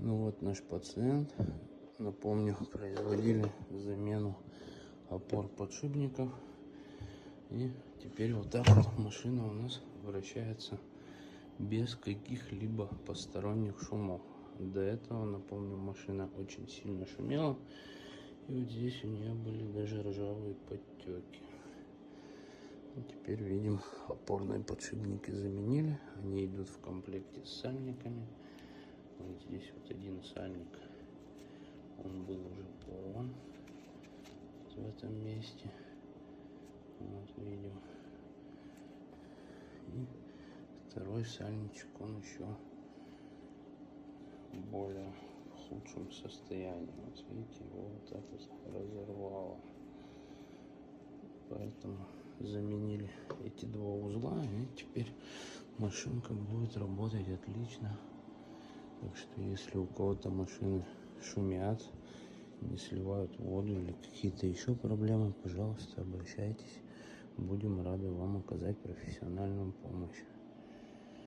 Ну вот наш пациент. Напомню, производили замену опор подшипников. И теперь вот так вот машина у нас вращается без каких-либо посторонних шумов. До этого, напомню, машина очень сильно шумела. И вот здесь у нее были даже ржавые подтеки. И теперь видим, опорные подшипники заменили. Они идут в комплекте с сальниками. Вот здесь вот один сальник. Он был уже порван в этом месте. Вот видим. И второй сальничек, он еще более в худшем состоянии. Вот видите, его вот так вот разорвало. Поэтому заменили эти два узла, и теперь машинка будет работать отлично. Так что если у кого-то машины шумят, не сливают воду или какие-то еще проблемы, пожалуйста, обращайтесь. Будем рады вам оказать профессиональную помощь.